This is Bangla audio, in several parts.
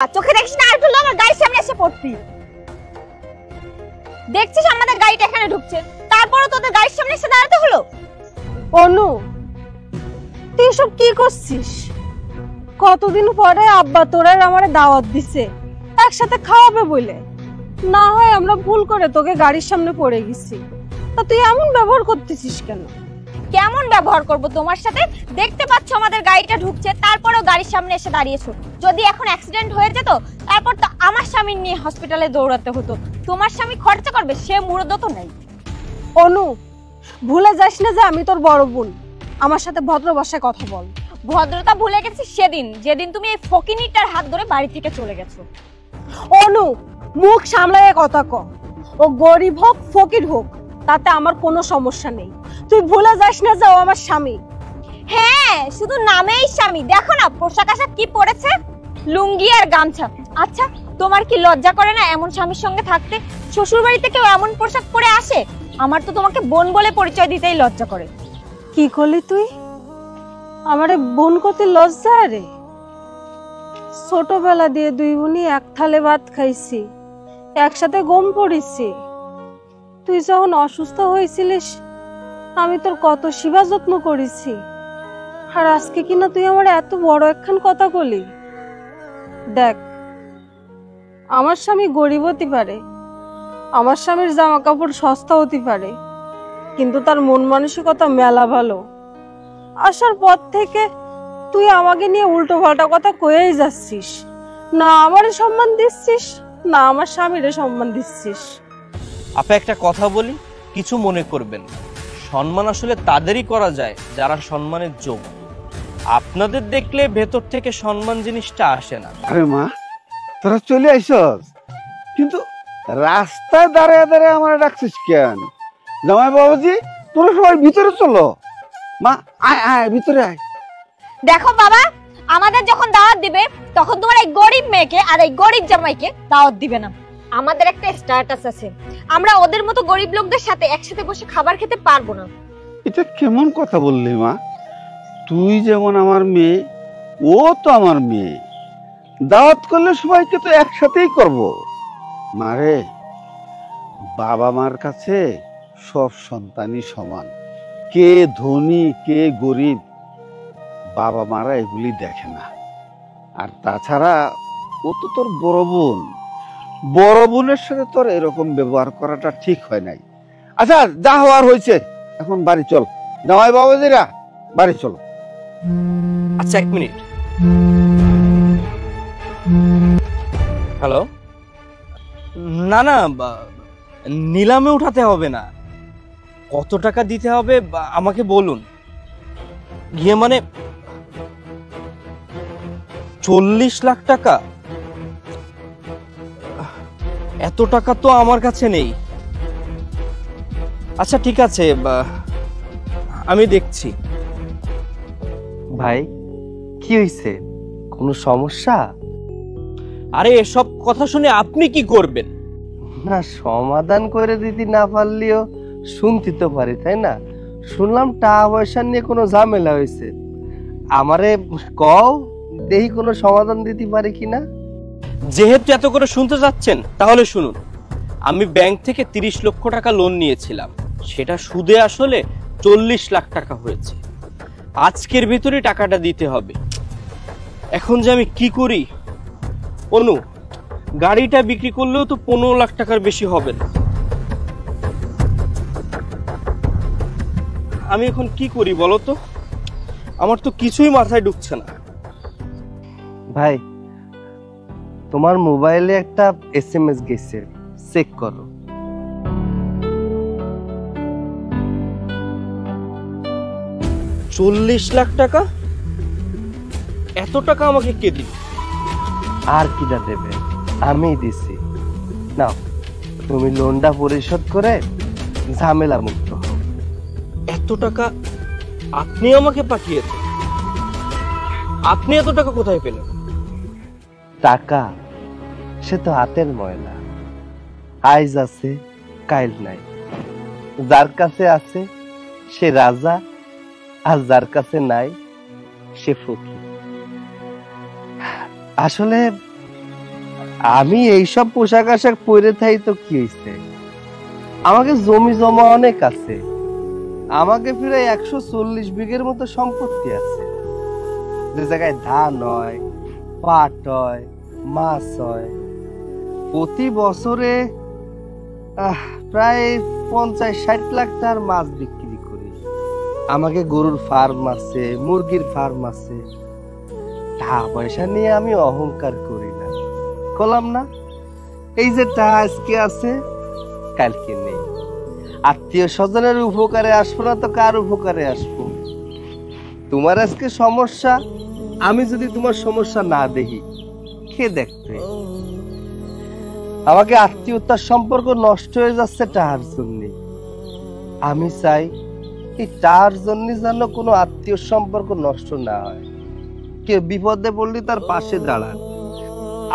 চোখে দেখিস না, আর তুই আমার গাড়ির সামনে এসে পড়তি। দেখছিস আমাদের গাড়িটা এখানে ঢুকছে, তারপরও তোদের গাড়ির সামনে এসে দাঁড়াতে হলো। অনু, তুই সব কি করছিস? কতদিন পরে আব্বা তোরা আমার দাওয়াত দিছে একসাথে খাওয়াবে বলে, না হয় আমরা ভুল করে তোকে গাড়ির সামনে পড়ে গেছি, তা তুই এমন ব্যবহার করতেছিস কেন? কেমন ব্যবহার করব তোমার সাথে? দেখতে পাচ্ছ আমাদের গাড়িটা ঢুকছে, তারপরেও গাড়ির সামনে এসে দাঁড়িয়েছো। যদি এখন অ্যাক্সিডেন্ট হয়ে যেত, তারপর তো আমার স্বামী নিয়ে হসপিটালে দৌড়াতে হতো। তোমার স্বামী খরচা করবে, সে মুরদ তো নেই। অনু, ভুলে যাস না যে আমি তোর বড় বোন, আমার সাথে ভদ্র ভাষায় কথা বল। ভদ্রতা ভুলে গেছি সেদিন, যেদিন তুমি এই ফকিনিটার হাত ধরে বাড়ি থেকে চলে গেছো। অনু, মুখ সামলায় কথা ক। ও গরিব হোক ফকির হোক, তাতে আমার কোনো সমস্যা নেই। তুই ভুলে যাস না যে ও আমার স্বামী। হ্যাঁ, শুধু নামেই স্বামী, দেখো না পোশাক আশাক কি পরেছে, লুঙ্গি আর গামছা। আচ্ছা, তোমার কি লজ্জা করে না এমন স্বামীর সঙ্গে থাকতে? শ্বশুর বাড়িতে কেউ এমন পোশাক পরে আসে? আমার তো তোমাকে বোন বলে পরিচয় দিতেই লজ্জা করে। কি করলি তুই? আমারে বোন কত লজ্জা রে। ছোটবেলা দিয়ে দুই বোনই এক থালে ভাত খাইছি, একসাথে গম পড়েছি। তুই যখন অসুস্থ হয়েছিলিস, আমি তোর কত সেবা যত্ন করেছি, আর আজকে কিনা তুই আমার এত বড় একখান কথা বলি। দেখ, আমার স্বামী গরিব হতে পারে, আমার স্বামীর জামা কাপড় সস্তা হতে পারে, কিন্তু তার মন মানসিকতা মেলা ভালো। আসার পর থেকে তুই আমাকে নিয়ে উল্টো পাল্টা কথা কয়েই যাচ্ছিস, না আমারে সম্মান দিচ্ছিস, না আমার স্বামীরে সম্মান দিচ্ছিস। আপা একটা কথা বলি, কিছু মনে করবেন না। সম্মান আসলে তাদেরই করা যায় যারা সম্মানের যোগ্য। আপনাদের দেখলে ভেতর থেকে সম্মান জিনিসটা আসে না। আরে মা, তোরা চলে আইসস, কিন্তু রাস্তায় দাঁড়িয়ে দাঁড়িয়ে আমার ডাকছিস কেন? জামাই বাবাজি, তোরা সবাই ভিতরে চলো। মা আয় আয়, ভিতরে আয়। দেখো বাবা, আমাদের যখন দাওয়াত দিবে, তখন তোমার এই গরিব মেয়েকে আর এই গরিব জামাইকে দাওয়াত দিবে না। আমাদের একটা স্ট্যাটাস আছে, আমরা ওদের মতো গরিব লোকদের সাথে একসাথে বসে খাবার খেতে পারবো না। এটা কেমন কথা বললি মা? তুই যেমন আমার মেয়ে, ও তো আমার মেয়ে। দাওয়াত করলে সবাইকে তো একসাথেই করব। মারে, বাবা মার কাছে সব সন্তানই সমান। কে ধনী কে গরিব, বাবা মারা এগুলি দেখে না। আর তাছাড়া ও তো তোর বড় বোন, বড় বোনের সাথে তোর এরকম ব্যবহার করাটা ঠিক হয় নাই। আচ্ছা, যা হওয়ার হয়েছে, এখন বাড়ি চল। জামাই বাবাজিরা, বাড়ি চলো। আচ্ছা, এক মিনিট। হ্যালো, না না, নিলামে উঠাতে হবে না। কত টাকা দিতে হবে আমাকে বলুন। গিয়ে মানে 40 লাখ টাকা? এত টাকা তো আমার কাছে নেই। আচ্ছা ঠিক আছে, আমি দেখছি। ভাই, কি হইছে? কোনো সমস্যা? আরে এসব কথা শুনে আপনি কি করবেন? না, সমাধান করে দিতে না পারলেও শুনতে তো পারি, তাই না? শুনলাম টাকা পয়সা নিয়ে কোনো ঝামেলা হয়েছে, আমারে কও, দেখি কোনো সমাধান দিতে পারি কিনা। যেহেতু এত করে শুনতে যাচ্ছেন, তাহলে শুনুন। আমি ব্যাংক থেকে 30 লক্ষ টাকা লোন নিয়েছিলাম, সেটা সুদে আসলে 40 লাখ টাকা হয়েছে। আজকের ভিতরে টাকাটা দিতে হবে। এখন যে আমি কি করি? অনু, গাড়িটা বিক্রি করলেও তো 15 লাখ টাকার বেশি হবে না। আমি এখন কি করি বলো তো? আমার তো কিছুই মাথায় ঢুকছে না। ভাই, তোমার মোবাইলে একটা SMS গেছে, চেক করো। $40 লাখ টাকা? এত টাকা আমাকে কে দিল? আর কিটা দেবে? আমি দিছি। নাও, তুমি লোনটা পরিশোধ করে ঝামেলা মুক্ত হও। এত টাকা আপনি আমাকে পাঠিয়েছেন? আপনি এত টাকা কোথায় পেলেন? টাকা সে তো হাতের ময়লা, আইজ আছে কাইল নাই। যার কাছে আছে সে রাজা, আর যার কাছে নাই সে ফকির। আসলে আমি এইসব পোশাক আশাক পরে থাই তো কি হয়েছে, আমাকে জমি জমা অনেক আছে, আমাকে প্রায় 140 বিঘের মতো সম্পত্তি আছে, যে জায়গায় ধান হয়, পাট হয়, মাছ হয়। প্রতি বছরে প্রায় 50-60 লাখ টাকার মাছ বিক্রি করি। আমাকে গরুর ফার্ম আছে, মুরগির ফার্ম আছে। টাকা পয়সা নিয়ে আমি অহংকার করি না, বললাম না এই যে টাকা আজকে আছে কালকে নেই। আত্মীয় স্বজনের উপকারে আসবো না তো কার উপকারে আসবো? তোমার আজকে সমস্যা, আমি যদি তোমার সমস্যা না দেখি কে দেখবে? আমাকে আত্মীয়তার সম্পর্ক নষ্ট হয়ে যাচ্ছে টাকার জন্য। আমি চাই এই টাকার জন্য যেন কোনো আত্মীয় সম্পর্ক নষ্ট না হয়। কেউ বিপদে পড়লে তার পাশে দাঁড়ান।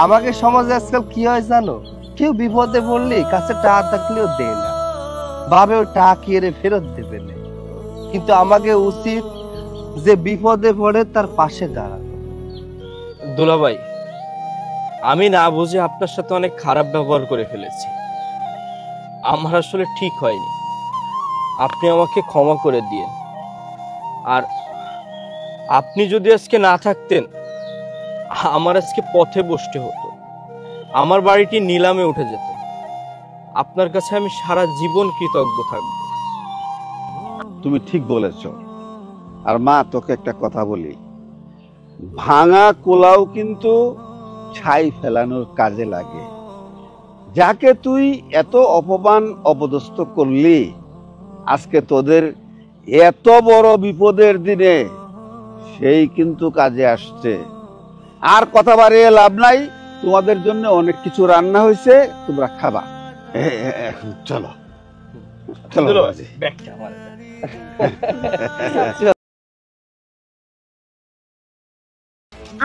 আমাকে সমাজে আজকাল কি হয় জানো? কেউ বিপদে পড়লে কাছে টাকা থাকলেও দেয় না, ভাবে ওই টাকা কি এর ফেরত দেবে না। কিন্তু আমাকে উচিত যে বিপদে পড়ে তার পাশে দাঁড়ানো। দুলাভাই, আমি না বুঝে আপনার সাথে অনেক খারাপ ব্যবহার করে ফেলেছি। আমার আসলে ঠিক হয়নি, আপনি আমাকে ক্ষমা করে দিয়েন। আর আপনি যদি আজকে না থাকতেন, আমার আজকে পথে বসতে হতো, আমার বাড়িটি নিলামে উঠে যেত। আপনার কাছে আমি সারা জীবন কৃতজ্ঞ থাকব। তুমি ঠিক বলেছ। আর মা, তোকে একটা কথা বলি, ভাঙা কোলাও কিন্তু ছাই ফেলানোর কাজে লাগে। যাকে তুই এত অপমান অপদস্থ করলি, আজকে তোদের এত বড় বিপদের দিনে সেই কিন্তু কাজে আসছে। আর কথা বাড়িয়ে লাভ নাই, তোমাদের জন্য অনেক কিছু রান্না হয়েছে, তোমরা খাবা। চলো চলো।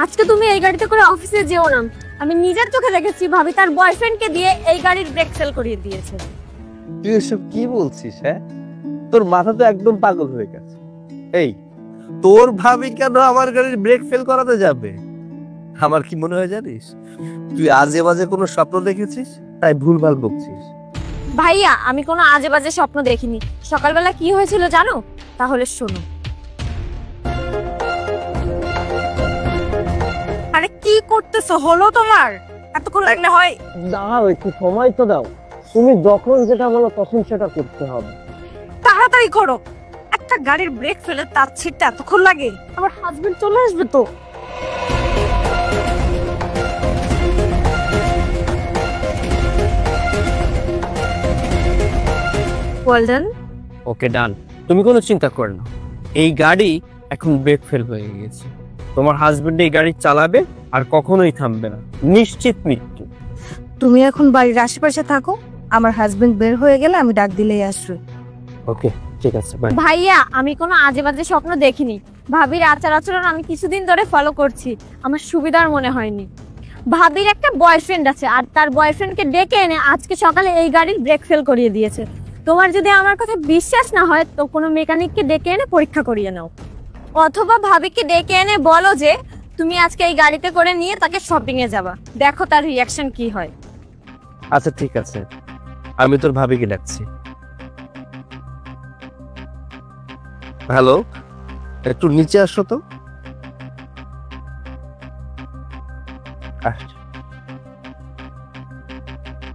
আজকে তুমি এই গাড়িতে করে অফিসে যেও না। আমি নিজের চোখে দেখেছি ভাবি তার বয়ফ্রেন্ডকে দিয়ে এই গাড়ির ব্রেক ফেল করিয়ে দিয়েছে। তুই এসব কি বলছিস? হ্যাঁ, তোর মাথা তো একদম পাগল হয়ে গেছে। এই, তোর ভাবি কেন আমার গাড়ির ব্রেক ফেল করাতে যাবে? আমার কি মনে হয় জানিস, তুই আজে বাজে কোনো স্বপ্ন দেখেছিস, তাই ভুলভাল বকছিস। ভাইয়া, আমি কোনো আজে বাজে স্বপ্ন দেখিনি। সকালবেলা কি হয়েছিল জানো? তাহলে শোনো। আরে কি করতেছো? হলো তোমার? এতক্ষণ লাগলে হয়? দাও, একটু সময় তো দাও। তুমি যখন যেটা বলো তখন সেটা করতে হবে। তাড়াতাড়ি করো। একটা গাড়ির ব্রেক ফেলে তার ছিটতে এতক্ষণ লাগে? আমার হাজবেন্ড চলে আসবে তো। Well done. Okay, done. তুমি কোনো চিন্তা করো না, এই গাড়ি এখন ব্রেক ফেল হয়ে গেছে। তোমার হাজবেন্ড এই গাড়ি চালাবে আর কখনোই থামবে না, নিশ্চিত মৃত্যু। তুমি এখন বাড়ির আশেপাশে থাকো, আমার হাজবেন্ড বের হয়ে গেলে আমি ডাক দিলেই আসবে। ওকে, ঠিক আছে, বাই। ভাইয়া, আমি কোনো আজে বাজে স্বপ্ন দেখিনি। ভাবির আচার আচরণ আমি কিছুদিন ধরে ফলো করছি, আমার সুবিধার মনে হয়নি। ভাবির একটা বয়ফ্রেন্ড আছে, আর তার বয়ফ্রেন্ডকে ডেকে এনে আজকে সকালে এই গাড়ির ব্রেক ফেল করিয়ে দিয়েছে। তোমার যদি আমার কথা বিশ্বাস না হয় তো কোনো মেকানিককে ডেকে এনে পরীক্ষা করিয়ে নাও, অথবা ভাবিকে ডেকে এনে বলো যে তুমি আজকে এই গাড়িতে করে নিয়ে তাকে শপিং এ যাবা। দেখো তার রিয়াকশন কি হয়। আচ্ছা ঠিক আছে, আমি তোর ভাবিকে ডাকছি। হ্যালো, একটু নিচে আসো তো।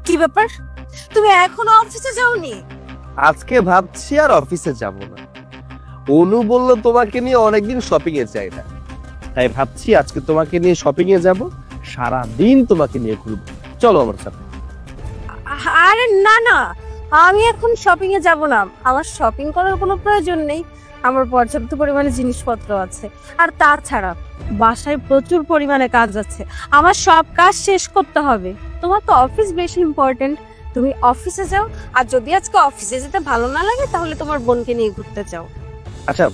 কি ব্যাপার, তুমি এখনো অফিসে যাওনি? আজকে ভাবছি আর অফিসে যাব না। অনু বললো তোমাকে নিয়ে অনেকদিন শপিং এ যাই না, তাই ভাবছি আজকে তোমাকে নিয়ে শপিং এ যাব, সারা দিন তোমাকে নিয়ে ঘুরবো। চলো আমার সাথে। আরে না না, আমি এখন শপিং এ যাব না। আমার শপিং করার কোনো প্রয়োজন নেই, আমার পর্যাপ্ত পরিমাণে জিনিসপত্র আছে। আর তাছাড়া বাসায় প্রচুর পরিমাণে কাজ আছে, আমার সব কাজ শেষ করতে হবে। তোমার তো অফিস বেশি ইম্পর্টেন্ট, তুমি অফিসে যাও। আর যদি আজকে অফিসে যেতে ভালো না লাগে তাহলে তোমার বোনকে নিয়ে ঘুরতে যাও। আচ্ছা,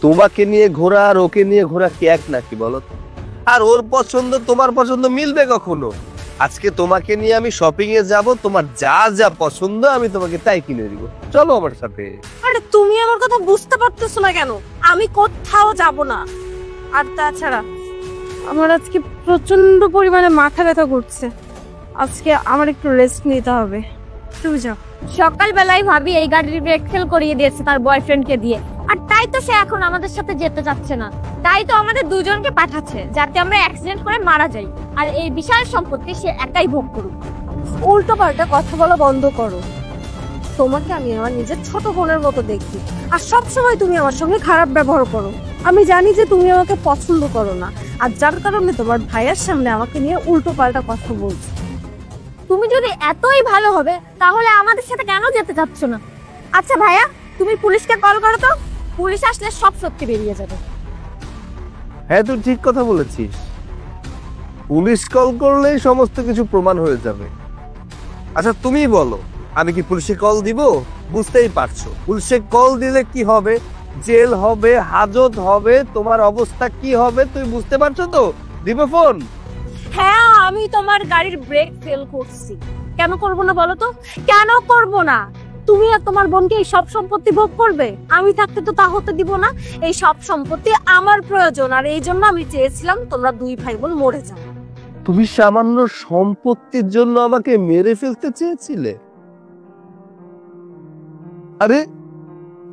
তোমাকে নিয়ে ঘোরা আর ওকে নিয়ে ঘোরা কি এক নাকি বলো? আর ওর পছন্দ তোমার পছন্দ মিলবে কখনো? আজকে তোমাকে নিয়ে আমি শপিং এ যাব, তোমার যা যা পছন্দ আমি তোমাকে তাই কিনে দিব। চলো আমার সাথে। আরে তুমি আমার কথা বুঝতে পারতেছো না কেন? আমি কোথাও যাব না। আর তাছাড়া আমার আজকে প্রচন্ড পরিমাণে মাথা ব্যথা করছে। আজকে আমার একটু রেস্ট নিতে হবে, তুমি যাও। সকালবেলায় ভাবি এই গাড়ির ব্রেক ফেল করিয়ে দিয়েছে তার বয়ফ্রেন্ডকে দিয়ে, আর তাই তো সে এখন আমাদের সাথে যেতে চাচ্ছে না। তাই তো আমাদের দুজনকে পাঠাচ্ছে যাতে আমরা অ্যাক্সিডেন্ট করে মারা যাই, আর এই বিশাল সম্পত্তি সে একাই ভোগ করুক। উল্টো পাল্টা কথা বলা বন্ধ করো। তোমাকে আমি আমার নিজের ছোট বোনের মতো দেখি, আর সব সময় তুমি আমার সঙ্গে খারাপ ব্যবহার করো। আমি জানি যে তুমি আমাকে পছন্দ করো না, আর যার কারণে তোমার ভাইয়ের সামনে আমাকে নিয়ে উল্টো পাল্টা কথা বলছো। তুমি যদি এতই ভালো হবে তাহলে আমাদের সাথে কেন যেতে চাচ্ছ না? আচ্ছা ভাইয়া, তুমি পুলিশকে কল করো তো, পুলিশ আসলে সব সত্যি বেরিয়ে যাবে। হ্যাঁ, তুই ঠিক কথা বলেছিস। পুলিশ কল করলেই সমস্ত কিছু প্রমাণ হয়ে যাবে। আচ্ছা তুমি বলো, আমি কি পুলিশে কল দিব? বুঝতেই পারছো পুলিশে কল দিলে কি হবে, জেল হবে, হাজত হবে, তোমার অবস্থা কি হবে তুই বুঝতে পারছো তো? দিবে ফোন? হ্যাঁ, আমি তোমার গাড়ির ব্রেক ফেল করছি। কেন করব না বলো তো? কেন করব না? তুমি আর তোমার বোনকে এই সব সম্পত্তি ভোগ করবে? আমি থাকতে তো তা হতে দিব না। এই সব সম্পত্তি আমার প্রয়োজন, আর এই জন্য আমি চেয়েছিলাম তোমরা দুই ভাই বোন মরে যাও। তুমি সামান্য সম্পত্তির জন্য আমাকে মেরে ফেলতে চেয়েছিলে? আরে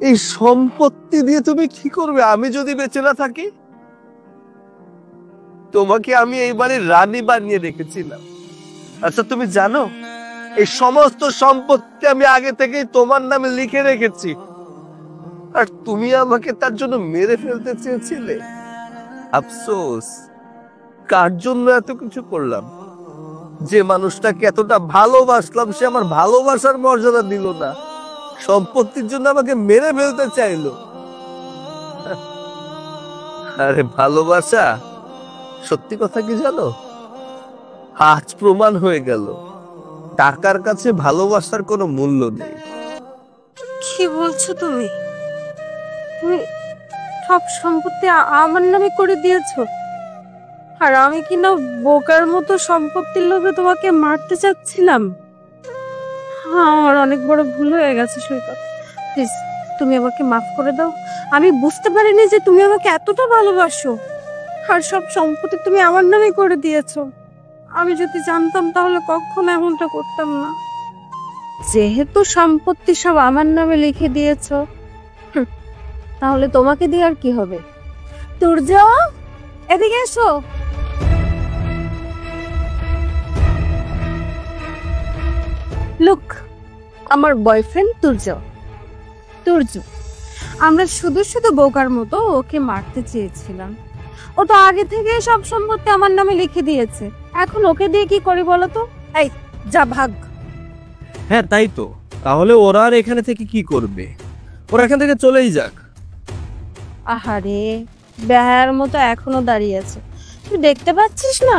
এই সম্পত্তি দিয়ে তুমি কি করবে আমি যদি বেঁচে না থাকি? তোমাকে আমি এই বাড়ির রানী বানিয়ে রেখেছিলাম। আচ্ছা তুমি জানো এই সমস্ত সম্পত্তি আমি আগে থেকেই তোমার নামে লিখে রেখেছি, আর তুমি আমাকে তার জন্য মেরে ফেলতে চেয়েছিলে। আফসোস, কার জন্য এত কিছু করলাম? যে মানুষটাকে এতটা ভালোবাসলাম সে আমার ভালোবাসার মর্যাদা দিল না, সম্পত্তির জন্য আমাকে মেরে ফেলতে চাইলো। আরে ভালোবাসা সত্যি কথা কি জানো, আজ প্রমাণ হয়ে গেল টাকার কাছে ভালোবাসার কোনো মূল্য নেই। কি বলছো তুমি? তুমি সব সম্পত্তি আমার নামে করে দিয়েছো, আর আমি কিনা বোকার মতো সম্পত্তির লোভে তোমাকে মারতে চাচ্ছিলাম। আমার অনেক বড় ভুল হয়ে গেছে সৈকত, প্লিজ তুমি আমাকে মাফ করে দাও। আমি বুঝতে পারিনি যে তুমি আমাকে এতটা ভালোবাসো, আর সব সম্পত্তি তুমি আমার নামে করে দিয়েছো। আমি যদি জানতাম তাহলে কখনো এমনটা করতাম না। যেহেতু সম্পত্তি সব আমার নামে লিখে দিয়েছো, তাহলে তোমাকে দিয়ে আর কি হবে? তুর্য, এদিকে এসো। লুক, আমার বয়ফ্রেন্ড তুর্য। তুর্য, আমরা শুধু শুধু বোকার মতো ওকে মারতে চেয়েছিলাম। ও তো আগে থেকে সব সম্পত্তি আমার নামে লিখে দিয়েছে, এখন ওকে দিয়ে কি করি বলো তো? এই যা, ভাগ। হ্যাঁ তাই তো, তাহলে ওরা আর এখানে থেকে কি করবে? ওরা এখান থেকে চলেই যাক। আহারে, বেহায়ার মতো এখনো দাঁড়িয়ে আছে। তুই দেখতে পাচ্ছিস না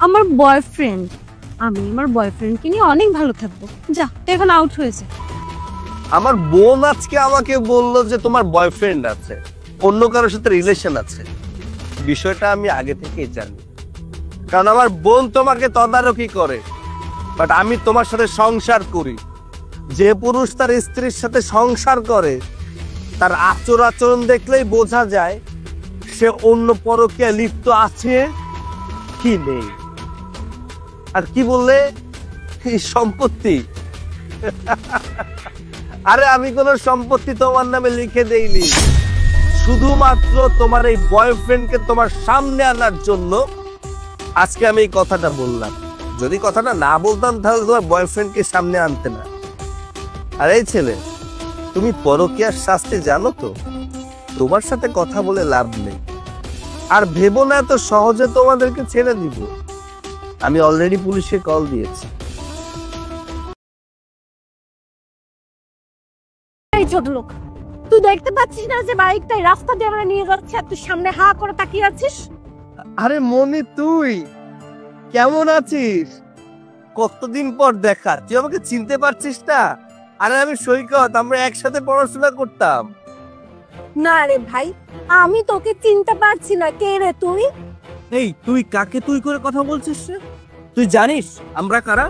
আমার বয়ফ্রেন্ড? আমি আমার বয়ফ্রেন্ডকে নিয়ে অনেক ভালো থাকবো। যা, এখন আউট হয়েছে। আমার বোন আজকে আমাকে বললো যে তোমার বয়ফ্রেন্ড আছে, অন্য কারোর সাথে রিলেশন আছে। বিষয়টা আমি আগে থেকেই জানি, কারণ আমার বোন তোমাকে তদারকি করে। বাট আমি তোমার সাথে সংসার করি। যে পুরুষ তার স্ত্রীর সাথে সংসার করে তার আচরণ দেখলেই বোঝা যায় সে অন্য পরকীয়া লিপ্ত আছে কি নেই। আর কি বললে, এই সম্পত্তি? আরে আমি কোন সম্পত্তি তোমার নামে লিখে দেইনি, শুধুমাত্র তোমার এই বয়ফ্রেন্ডকে তোমার সামনে আনার জন্য আজকে আমি এই কথাটা বললাম। যদি কথাটা না বলতাম তাহলে তোমার বয়ফ্রেন্ডকে সামনে আনতে না। আর এই ছেলে, তুমি পরকীয়ার শাস্তি জানো তো? তোমার সাথে কথা বলে লাভ নেই। আর ভেবো না এত সহজে তোমাদেরকে ছেড়ে দিব। আমি অলরেডি পুলিশে কল দিয়েছি। এই ছোট লোক, তুই দেখতে পাচ্ছিস না যে বাইকটাই রাস্তা দিয়ে আমরা নিয়ে যাচ্ছে, আর তুই সামনে হা করে তাকিয়ে আছিস? আরে মনি, তুই কেমন আছিস? কতদিন পর দেখা, তুই আমাকে চিনতে পারছিস না? আরে আমি সৈকত, আমরা একসাথে পড়াশোনা করতাম। না রে ভাই, আমি তোকে চিনতে পারছি না। কে রে তুই? এই তুই কাকে তুই করে কথা বলছিস রে? তুই জানিস আমরা কারা?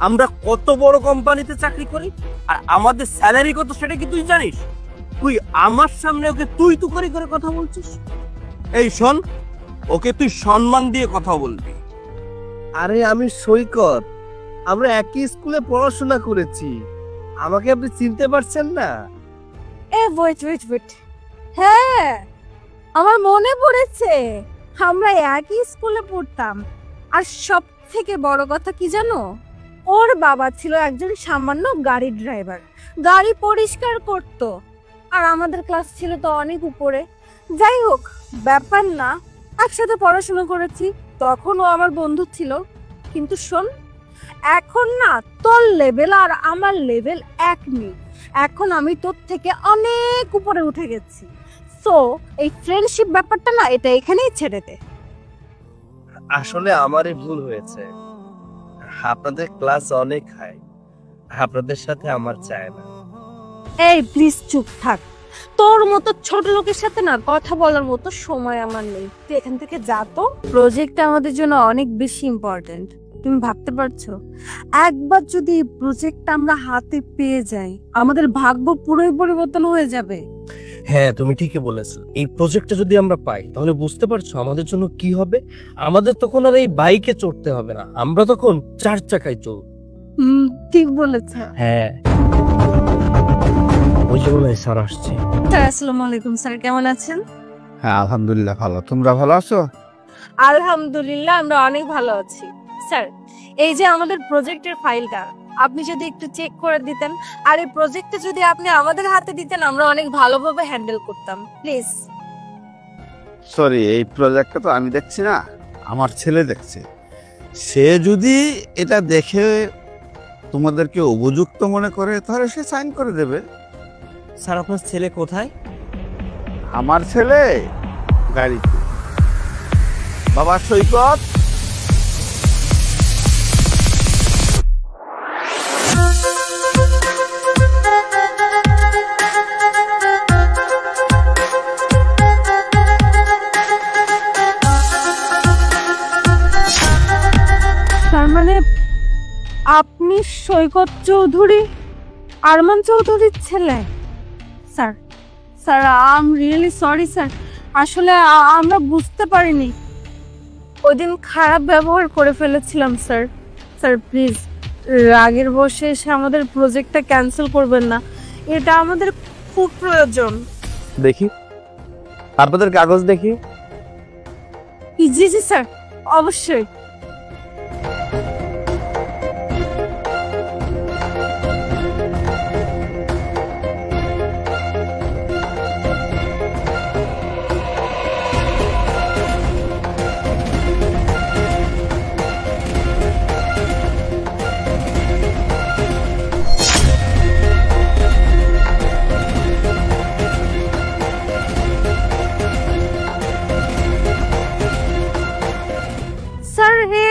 আমরা কত বড় কোম্পানিতে চাকরি করি, আর আমাদের স্যালারি কত সেটা কি তুই জানিস? তুই আমার সামনে ওকে তুই করে করে কথা বলছিস? এই শোন, ওকে তুই সম্মান দিয়ে কথা বলবি। আরে আমি সৈকত, আমরা একই স্কুলে পড়াশোনা করেছি, আমাকে আপনি চিনতে পারছেন না? ওয়েট, হ্যাঁ আমার মনে পড়েছে, আমরা একই স্কুলে পড়তাম। আর সব থেকে বড় কথা কি জানো, ওর বাবা ছিল একজন সামান্য গাড়ি ড্রাইভার, গাড়ি পরিষ্কার করত। আর আমাদের ক্লাস ছিল তো অনেক উপরে। যাই হোক, ব্যাপার না, একসাথে পড়াশোনা করেছি, তখন ও আমার বন্ধু ছিল। কিন্তু শোন, এখন না তোর লেভেল আর আমার লেভেল এক নেই। এখন আমি তোর থেকে অনেক উপরে উঠে গেছি। সো এই ফ্রেন্ডশিপ ব্যাপারটা না, এটা এখানেই ছেড়ে দে। আসলে আমারই ভুল হয়েছে, আপনাদের ক্লাস অনেক হাই, আপনাদের সাথে আমার চায় না। এই প্লিজ চুপ থাক, তোর মতো ছোট লোকের সাথে না কথা বলার মতো সময় আমার নেই। তুই এখান থেকে যা তো। প্রজেক্টটা আমাদের জন্য অনেক বেশি ইম্পর্টেন্ট, তুমি ভাবতে পারছো? একবার যদি এই প্রজেক্টটা আমরা হাতে পেয়ে যাই, আমাদের ভাগ্য পুরোই পরিবর্তন হয়ে যাবে। হ্যাঁ, তুমি ঠিকই বলেছো। এই প্রজেক্টটা যদি আমরা পাই, তাহলে বুঝতে পারছো আমাদের জন্য কি হবে। আমাদের তখন আর এই বাইকে চড়তে হবে না, আমরা তখন 4 চাকায় চলব। ঠিক বলেছে। হ্যাঁ, ওই যে বলে স্যার আসছে। স্যার আসসালামু আলাইকুম। স্যার কেমন আছেন? হ্যাঁ আলহামদুলিল্লাহ ভালো, তোমরা ভালো আছো? আলহামদুলিল্লাহ আমরা অনেক ভালো আছি। স্যার, এই যে আমাদের প্রজেক্টের ফাইলটা আপনি যদি একটু চেক করে দিতেন, আর এই প্রজেক্টটা যদি আপনি আমাদের হাতে দিতেন, আমরা অনেক ভালোভাবে হ্যান্ডেল করতাম, প্লিজ। সরি, এই প্রজেক্টটা তো আমি দেখছি না, আমার ছেলে দেখছে। সে যদি এটা দেখে তোমাদেরকে উপযুক্ত মনে করে, তাহলে সে সাইন করে দেবে। স্যার আপনার ছেলে কোথায়? আমার ছেলে গাড়িতে। বাবা সৈকত, তার মানে আপনি সৈকত চৌধুরী, আরমান চৌধুরীর ছেলে? Sir, sir I am really sorry sir, আসলে আমরা বুঝতে পারিনি, ওই দিন খারাপ ব্যবহার করে ফেলেছিলাম স্যার। স্যার প্লিজ রাগের বসে এসে আমাদের প্রজেক্টটা ক্যান্সেল করবেন না, এটা আমাদের খুব প্রয়োজন। দেখি আপনাদের কাগজ দেখি। জি জি স্যার, অবশ্যই।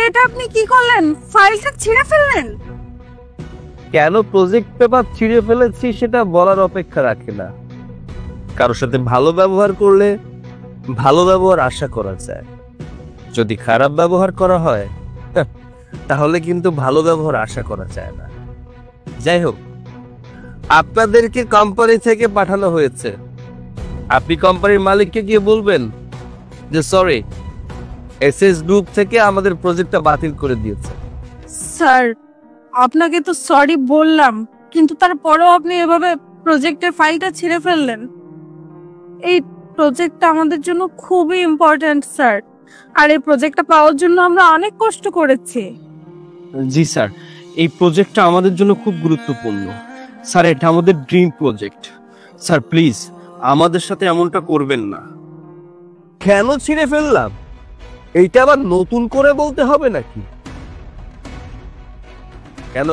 এটা আপনি কি করলেন? ফাইলটা ছিঁড়ে ফেললেন? কেন প্রজেক্ট পেপার ছিঁড়ে ফেলেছি সেটা বলার অপেক্ষা রাখে না। কারোর সাথে ভালো ব্যবহার করলে ভালো ব্যবহার আশা করা যায়, যদি খারাপ ব্যবহার করা হয় তাহলে কিন্তু ভালো ব্যবহার আশা করা যায় না। যাই হোক, আপনাদেরকে কোম্পানি থেকে পাঠানো হয়েছে, আপনি কোম্পানির মালিককে গিয়ে বলবেন যে সরি, এসএস গ্রুপ থেকে আমাদের প্রজেক্টটা বাতিল করে দিয়েছে। স্যার আপনাকে তো সরি বললাম, কিন্তু তারপরেও আপনি এভাবে প্রজেক্টের ফাইলটা ছিঁড়ে ফেললেন। এই প্রজেক্টটা আমাদের জন্য খুবই ইম্পর্ট্যান্ট স্যার, আর এই প্রজেক্টটা পাওয়ার জন্য আমরা অনেক কষ্ট করেছি। জি স্যার, এই প্রজেক্টটা আমাদের জন্য খুব গুরুত্বপূর্ণ স্যার, এটা আমাদের ড্রিম প্রজেক্ট। স্যার প্লিজ আমাদের সাথে এমনটা করবেন না। কেন ছিঁড়ে ফেললাম এইটা আবার নতুন করে বলতে হবে নাকি? কেন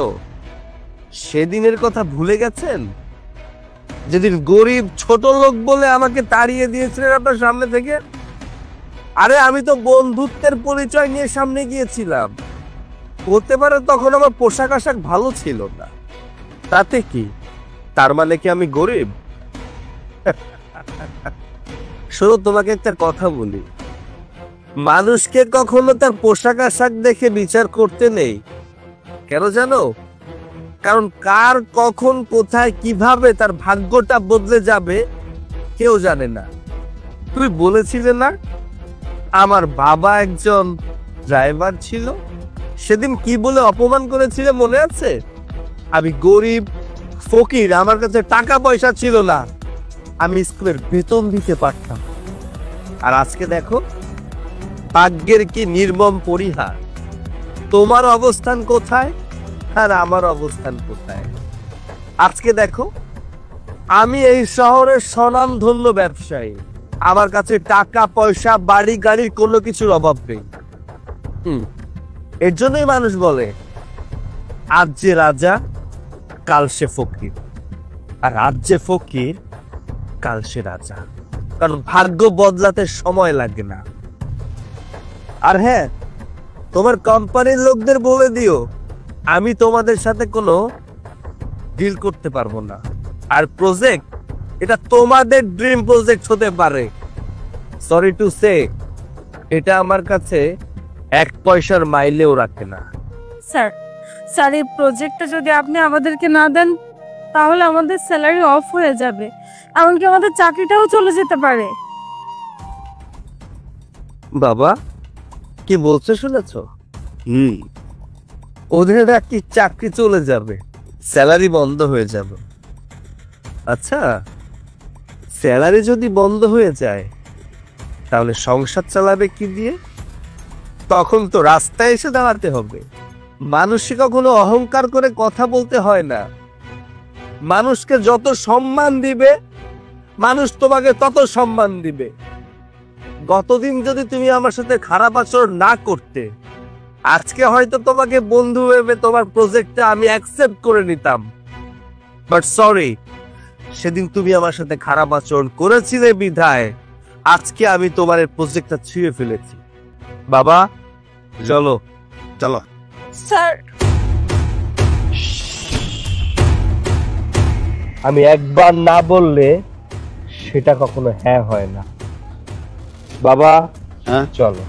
সেদিনের কথা ভুলে গেছেন, যেদিন গরিব ছোট লোক বলে আমাকে তাড়িয়ে দিয়েছিলেন আপনার সামনে থেকে? আরে আমি তো বন্ধুত্বের পরিচয় নিয়ে সামনে গিয়েছিলাম, হতে পারে তখন আমার পোশাক আশাক ভালো ছিল না, তাতে কি? তার মানে কি আমি গরিব? শোনো, তোমাকে একটা কথা বলি, মানুষকে কখনো তার পোশাক আশাক দেখে বিচার করতে নেই। কেন জানো? কারণ কার কখন কোথায় কিভাবে তার ভাগ্যটা বদলে যাবে কেউ জানে না। তুমি বলেছিলে না আমার বাবা একজন ড্রাইভার ছিল, সেদিন কি বলে অপমান করেছিলে মনে আছে? আমি গরিব ফকির, আমার কাছে টাকা পয়সা ছিল না, আমি স্কুলের বেতন দিতে পারতাম। আর আজকে দেখো ভাগ্যের কি নির্মম পরিহার। তোমার অবস্থান কোথায় আর আমার অবস্থান কোথায়? আজকে দেখো আমি এই শহরের স্বনামধন্য ব্যবসায়ী, আমার কাছে টাকা পয়সা বাড়ি গাড়ির কোনো কিছুর অভাব নেই। এর জন্যই মানুষ বলে আজ যে রাজা কাল সে ফকির, আর আজ যে ফকির কাল সে রাজা। কারণ ভাগ্য বদলাতে সময় লাগে না। আর হ্যাঁ, তোমার কোম্পানির লোকদের বলে দিও আমি তোমাদের সাথে কোনো ডিল করতে পারবো না। আর প্রজেক্ট, এটা তোমাদের ড্রিম প্রজেক্ট হতে পারে, সরি টু সে এটা আমার কাছে 1 পয়সার মাইলেও রাখে না। স্যার এই প্রজেক্টটা যদি আপনি আমাদেরকে না দেন তাহলে আমাদের স্যালারি অফ হয়ে যাবে, এমনকি আমাদের চাকরিটাও চলে যেতে পারে। বাবা কি বলছো শুনেছ? ওদের কি চাকরি চলে যাবে, স্যালারি বন্ধ হয়ে যাবে। আচ্ছা, স্যালারি যদি বন্ধ হয়ে যায় তাহলে সংসার চালাবে কি দিয়ে? তখন তো রাস্তায় এসে দাঁড়াতে হবে। মানুষকে কখনো অহংকার করে কথা বলতে হয় না। মানুষকে যত সম্মান দিবে মানুষ তোমাকে তত সম্মান দিবে। গতদিন যদি তুমি আমার সাথে খারাপ আচরণ না করতে, আজকে হয়তো তোমাকে বন্ধু ভেবে তোমার প্রজেক্টটা আমি অ্যাকসেপ্ট করে নিতাম। বাট সরি, সেদিন তুমি আমার সাথে খারাপ আচরণ করেছিলে বিধায় আজকে আমি তোমার এই প্রজেক্টটা ছুঁয়ে ফেলেছি। বাবা চলো চলো। স্যার আমি একবার না বললে সেটা কখনো হ্যাঁ হয় না। বাবা হ্যাঁ চলো।